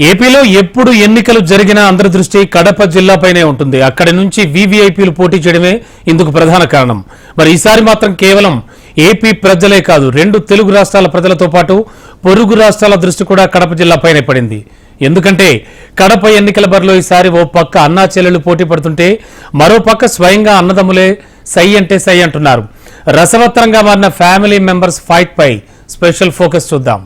ఏపీలో ఎప్పుడు ఎన్నికలు జరిగినా అందరి దృష్టి కడప జిల్లాపైనే ఉంటుంది. అక్కడి నుంచి వీవీఐపీలు పోటీ చేయడమే ఇందుకు ప్రధాన కారణం. మరి ఈసారి మాత్రం కేవలం ఏపీ ప్రజలే కాదు, 2 తెలుగు రాష్ట్రాల ప్రజలతో పాటు పొరుగు రాష్ట్రాల దృష్టి కూడా కడప జిల్లాపైనే పడింది. ఎందుకంటే కడప ఎన్నికల బరిలో ఈసారి ఓ పక్క అన్నా చెల్లెలు పోటీ పడుతుంటే మరో పక్క స్వయంగా అన్నదమ్ములే సై అంటే సై అంటున్నారు. రసవత్తరంగా మారిన ఫ్యామిలీ మెంబర్స్ ఫైట్ పై స్పెషల్ ఫోకస్ చూద్దాం.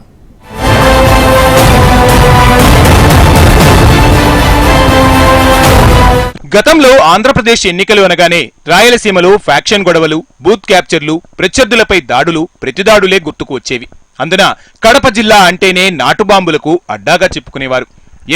గతంలో ఆంధ్రప్రదేశ్ ఎన్నికలు అనగానే రాయలసీమలో ఫ్యాక్షన్ గొడవలు, బూత్ క్యాప్చర్లు, ప్రత్యర్థులపై దాడులు, ప్రతిదాడులే గుర్తుకు వచ్చేవి. అందున కడప జిల్లా అంటేనే నాటుబాంబులకు అడ్డాగా చెప్పుకునేవారు.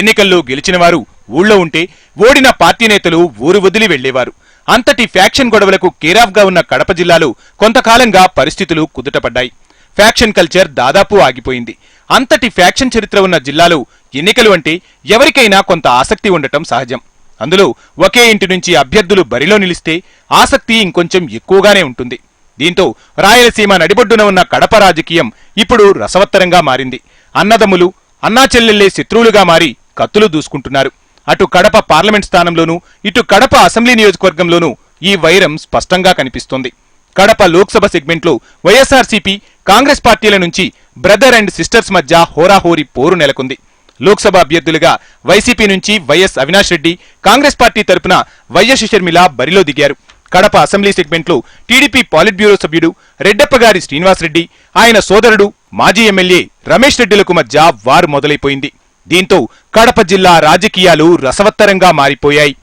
ఎన్నికల్లో గెలిచిన వారు ఊళ్ళో ఉంటే ఓడిన పార్టీ నేతలు ఊరు వదిలి వెళ్లేవారు. అంతటి ఫ్యాక్షన్ గొడవలకు కేరాఫ్గా ఉన్న కడప జిల్లాలో కొంతకాలంగా పరిస్థితులు కుదుటపడ్డాయి. ఫ్యాక్షన్ కల్చర్ దాదాపు ఆగిపోయింది. అంతటి ఫ్యాక్షన్ చరిత్ర ఉన్న జిల్లాలో ఎన్నికలు అంటే ఎవరికైనా కొంత ఆసక్తి ఉండటం సహజం. అందులో ఒకే ఇంటి నుంచి అభ్యర్థులు బరిలో నిలిస్తే ఆసక్తి ఇంకొంచెం ఎక్కువగానే ఉంటుంది. దీంతో రాయలసీమ నడిబొడ్డున ఉన్న కడప రాజకీయం ఇప్పుడు రసవత్తరంగా మారింది. అన్నదమ్ములు, అన్నా చెల్లెళ్లే శత్రువులుగా మారి కత్తులు దూసుకుంటున్నారు. అటు కడప పార్లమెంట్ స్థానంలోనూ, ఇటు కడప అసెంబ్లీ నియోజకవర్గంలోనూ ఈ వైరం స్పష్టంగా కనిపిస్తోంది. కడప లోక్సభ సెగ్మెంట్లో వైఎస్ఆర్సీపీ, కాంగ్రెస్ పార్టీల నుంచి బ్రదర్ అండ్ సిస్టర్స్ మధ్య హోరాహోరీ పోరు నెలకొంది. లోక్సభ అభ్యర్థులుగా వైసీపీ నుంచి వైఎస్ అవినాష్ రెడ్డి, కాంగ్రెస్ పార్టీ తరపున వైఎస్ షర్మిల బరిలో దిగారు. కడప అసెంబ్లీ సెగ్మెంట్లో టీడీపీ పాలిట్ బ్యూరో సభ్యుడు రెడ్డప్పగారి శ్రీనివాసరెడ్డి, ఆయన సోదరుడు మాజీ ఎమ్మెల్యే రమేష్ రెడ్డిలకు మధ్య వారు మొదలైపోయింది. దీంతో కడప జిల్లా రాజకీయాలు రసవత్తరంగా మారిపోయాయి.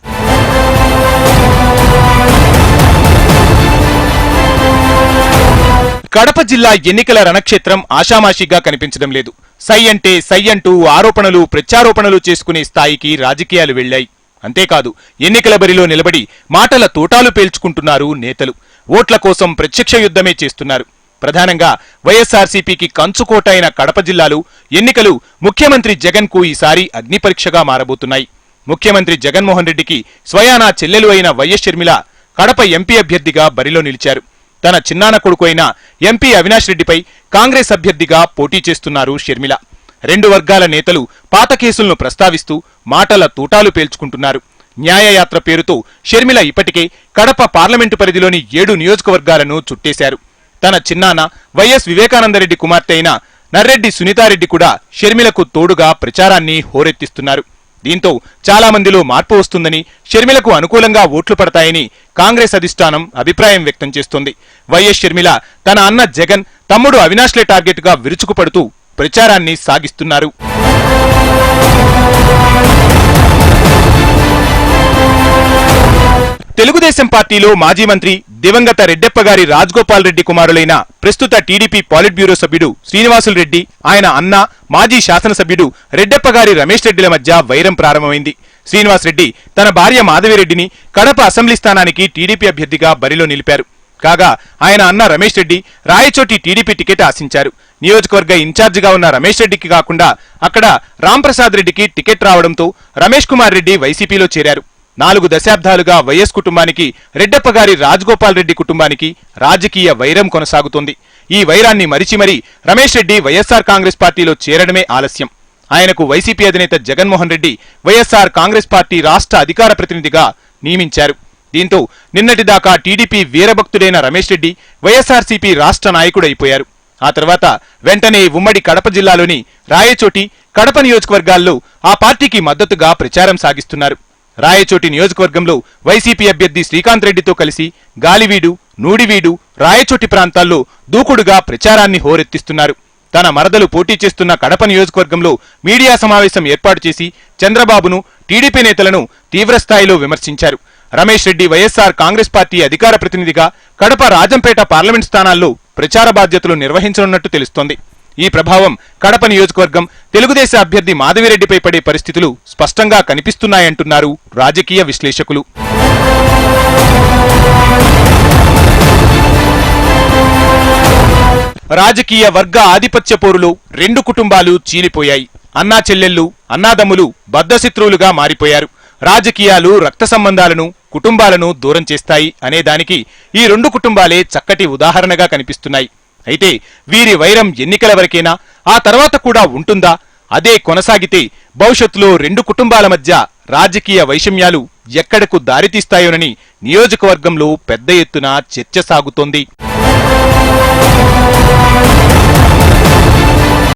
కడప జిల్లా ఎన్నికల రణక్షేత్రం ఆషామాషిగా కనిపించడం లేదు. సై అంటే సై అంటూ ఆరోపణలు, ప్రత్యారోపణలు చేసుకునే స్థాయికి రాజకీయాలు వెళ్లాయి. అంతేకాదు, ఎన్నికల బరిలో నిలబడి మాటల తోటాలు పేల్చుకుంటున్నారు నేతలు. ఓట్ల కోసం ప్రత్యక్ష యుద్ధమే చేస్తున్నారు. ప్రధానంగా వైఎస్ఆర్సీపీకి కంచుకోట అయిన కడప జిల్లాలో ఎన్నికలు ముఖ్యమంత్రి జగన్ కు ఈసారి అగ్నిపరీక్షగా మారబోతున్నాయి. ముఖ్యమంత్రి జగన్మోహన్ రెడ్డికి స్వయానా చెల్లెలు అయిన వైఎస్ షర్మిల కడప ఎంపీ అభ్యర్థిగా బరిలో నిలిచారు. తన చిన్నాన్న కొడుకు అయిన ఎంపీ అవినాష్ రెడ్డిపై కాంగ్రెస్ అభ్యర్థిగా పోటీ చేస్తున్నారు షర్మిల. 2 వర్గాల నేతలు పాత కేసులను ప్రస్తావిస్తూ మాటల తూటాలు పేల్చుకుంటున్నారు. న్యాయయాత్ర పేరుతో షర్మిల ఇప్పటికే కడప పార్లమెంటు పరిధిలోని 7 నియోజకవర్గాలను చుట్టేశారు. తన చిన్నాన్న వైఎస్ వివేకానందరెడ్డి కుమార్తె అయిన నర్రెడ్డి సునీతారెడ్డి కూడా షర్మిలకు తోడుగా ప్రచారాన్ని హోరెత్తిస్తున్నారు. దీంతో చాలా మందిలో మార్పు వస్తుందని, షర్మిలకు అనుకూలంగా ఓట్లు పడతాయని కాంగ్రెస్ అధిష్టానం అభిప్రాయం వ్యక్తం చేస్తోంది. వైఎస్ షర్మిల తన అన్న జగన్, తమ్ముడు అవినాష్లే టార్గెట్ గా విరుచుకుపడుతూ ప్రచారాన్ని సాగిస్తున్నారు. తెలుగుదేశం పార్టీలో మాజీ మంత్రి దివంగత రెడ్డప్పగారి రాజగోపాల్ రెడ్డి కుమారులైన ప్రస్తుత టీడీపీ పాలిట్ బ్యూరో సభ్యుడు శ్రీనివాసులు రెడ్డి, ఆయన అన్న మాజీ శాసనసభ్యుడు రెడ్డప్పగారి రమేష్ రెడ్డిల మధ్య వైరం ప్రారంభమైంది. శ్రీనివాస్ రెడ్డి తన భార్య మాధవిరెడ్డిని కడప అసెంబ్లీ స్థానానికి టీడీపీ అభ్యర్థిగా బరిలో నిలిపారు. కాగా ఆయన అన్న రమేష్ రెడ్డి రాయచోటి టీడీపీ టికెట్ ఆశించారు. నియోజకవర్గ ఇన్ఛార్జిగా ఉన్న రమేష్ రెడ్డికి కాకుండా అక్కడ రాంప్రసాద్ రెడ్డికి టికెట్ రావడంతో రమేష్ కుమార్ రెడ్డి వైసీపీలో చేరారు. 4 దశాబ్దాలుగా వైఎస్ కుటుంబానికి, రెడ్డప్పగారి రాజగోపాల్ రెడ్డి కుటుంబానికి రాజకీయ వైరం కొనసాగుతోంది. ఈ వైరాన్ని మరిచి మరీ రమేష్ రెడ్డి వైఎస్ఆర్ కాంగ్రెస్ పార్టీలో చేరడమే ఆలస్యం. ఆయనకు వైసీపీ అధినేత జగన్మోహన్ రెడ్డి వైఎస్ఆర్ కాంగ్రెస్ పార్టీ రాష్ట్ర అధికార ప్రతినిధిగా నియమించారు. దీంతో నిన్నటిదాకా టీడీపీ వీరభక్తుడైన రమేష్ రెడ్డి వైఎస్ఆర్సీపీ రాష్ట్ర నాయకుడైపోయారు. ఆ తర్వాత వెంటనే ఉమ్మడి కడప జిల్లాలోని రాయచోటి, కడప నియోజకవర్గాల్లో ఆ పార్టీకి మద్దతుగా ప్రచారం సాగిస్తున్నారు. రాయచోటి నియోజకవర్గంలో వైసీపీ అభ్యర్థి శ్రీకాంత్ రెడ్డితో కలిసి గాలివీడు, నూడివీడు, రాయచోటి ప్రాంతాల్లో దూకుడుగా ప్రచారాన్ని హోరెత్తిస్తున్నారు. తన మరదలు పోటీ చేస్తున్న కడప నియోజకవర్గంలో మీడియా సమావేశం ఏర్పాటు చేసి చంద్రబాబును, టీడీపీ నేతలను తీవ్రస్థాయిలో విమర్శించారు. రమేష్ రెడ్డి వైఎస్ఆర్ కాంగ్రెస్ పార్టీ అధికార ప్రతినిధిగా కడప, రాజంపేట పార్లమెంట్ స్థానాల్లో ప్రచార బాధ్యతలు నిర్వహించనున్నట్టు తెలుస్తోంది. ఈ ప్రభావం కడప నియోజకవర్గం తెలుగుదేశ అభ్యర్థి మాధవిరెడ్డిపై పడే పరిస్థితులు స్పష్టంగా కనిపిస్తున్నాయంటున్నారు రాజకీయ విశ్లేషకులు. రాజకీయ వర్గ ఆధిపత్య పోరులో 2 కుటుంబాలు చీలిపోయాయి. అన్నా చెల్లెళ్లు, అన్నాదమ్ములు బద్ధశత్రువులుగా మారిపోయారు. రాజకీయాలు రక్త సంబంధాలను, కుటుంబాలను దూరం చేస్తాయి అనేదానికి ఈ 2 కుటుంబాలే చక్కటి ఉదాహరణగా కనిపిస్తున్నాయి. అయితే వీరి వైరం ఎన్నికల వరకేనా, ఆ తర్వాత కూడా ఉంటుందా అదే కొనసాగితే భవిష్యత్తులో రెండు కుటుంబాల మధ్య రాజకీయ వైషమ్యాలు ఎక్కడకు దారితీస్తాయోనని నియోజకవర్గంలో పెద్ద ఎత్తున చర్చ సాగుతోంది.